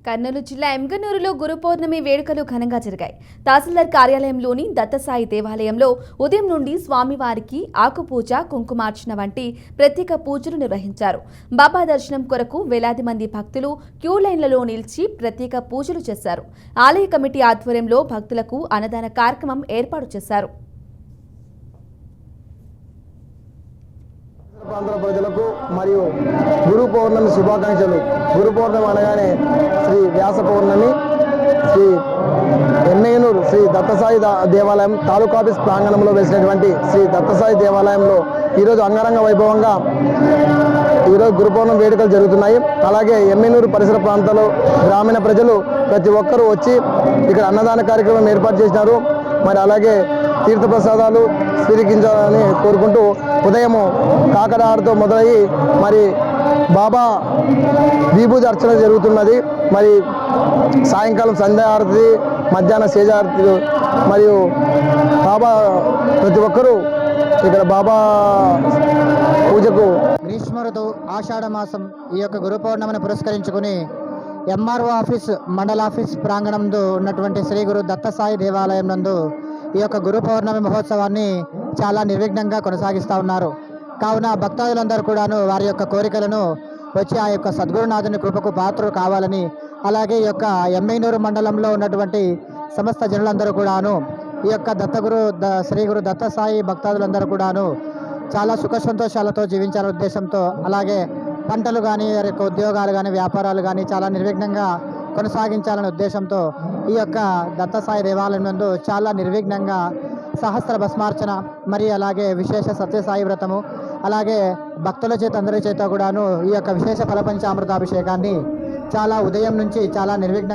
కర్నూలు జిల్లా ఎమ్గనూరులో గురు పౌర్ణమి వేడుకలు ఘనంగా జరిగాయి. తహసీల్దార్ కార్యాలయంలోని దత్తసాయి దేవాలయంలో ఉదయం నుండి స్వామివారికి ఆకుపూజ, కుంకుమార్చన వంటి ప్రత్యేక పూజలు నిర్వహించారు. బాబా దర్శనం కొరకు వేలాది మంది భక్తులు క్యూ లైన్లలో నిలిచి ప్రత్యేక పూజలు చేశారు. ఆలయ కమిటీ ఆధ్వర్యంలో భక్తులకు అన్నదాన కార్యక్రమం ఏర్పాటు చేశారు. ప్రాంతాల ప్రజలకు మరియు గురు పౌర్ణమి శుభాకాంక్షలు. గురు పౌర్ణమి అనగానే శ్రీ వ్యాస పౌర్ణమి, శ్రీ ఎమ్మెగనూరు శ్రీ దత్తసాయి దేవాలయం తాలూకా ఆఫీస్ ప్రాంగణంలో వేసినటువంటి శ్రీ దత్తసాయి దేవాలయంలో ఈరోజు అంగరంగ వైభవంగా ఈరోజు గురు పౌర్ణమి వేడుకలు జరుగుతున్నాయి. అలాగే ఎమ్మెగనూరు పరిసర ప్రాంతాల్లో గ్రామీణ ప్రజలు ప్రతి ఒక్కరూ వచ్చి ఇక్కడ అన్నదాన కార్యక్రమం ఏర్పాటు చేసినారు. మరి అలాగే తీర్థప్రసాదాలు స్వీకరించాలని కోరుకుంటూ ఉదయము కాకడాడుతో మొదలయ్యి మరి బాబా విభూతి అర్చన జరుగుతున్నది. మరి సాయంకాలం సంధ్యా ఆరతి, మధ్యాహ్న సేజారతి మరియు బాబా ప్రతి ఒక్కరూ ఇక్కడ బాబా పూజకు గ్రీష్మ ఋతువు ఆషాఢ మాసం ఈ యొక్క గురు పౌర్ణమిని పురస్కరించుకుని ఎంఆర్ఓ ఆఫీస్ మండల ఆఫీస్ ప్రాంగణంలో ఉన్నటువంటి శ్రీ గురు దత్తసాయి దేవాలయం నందు ఈ యొక్క గురు పౌర్ణమి మహోత్సవాన్ని చాలా నిర్విఘ్నంగా కొనసాగిస్తూ ఉన్నారు. కావున భక్తాదులందరూ కూడాను వారి యొక్క కోరికలను వచ్చి ఆ యొక్క సద్గురునాథుని కృపకు పాత్రలు కావాలని, అలాగే ఈ యొక్క ఎమ్మెగనూరు మండలంలో ఉన్నటువంటి సమస్త జనులందరూ కూడాను ఈ యొక్క శ్రీ గురు దత్తసాయి భక్తాదులందరూ కూడాను చాలా సుఖ సంతోషాలతో జీవించాలనే ఉద్దేశంతో, అలాగే పంటలు కానీ వారి యొక్క ఉద్యోగాలు కానీ వ్యాపారాలు కానీ చాలా నిర్విఘ్నంగా కొనసాగించాలనే ఉద్దేశంతో ఈ యొక్క దత్తసాయి దేవాలయం నందు చాలా నిర్విఘ్నంగా సహస్ర భస్మార్చన, మరి అలాగే విశేష సత్యసాయి వ్రతము, అలాగే భక్తుల చేత అందరి చేత కూడాను ఈ యొక్క విశేష ఫలపంచామృతాభిషేకాన్ని చాలా ఉదయం నుంచి చాలా నిర్విఘ్నంగా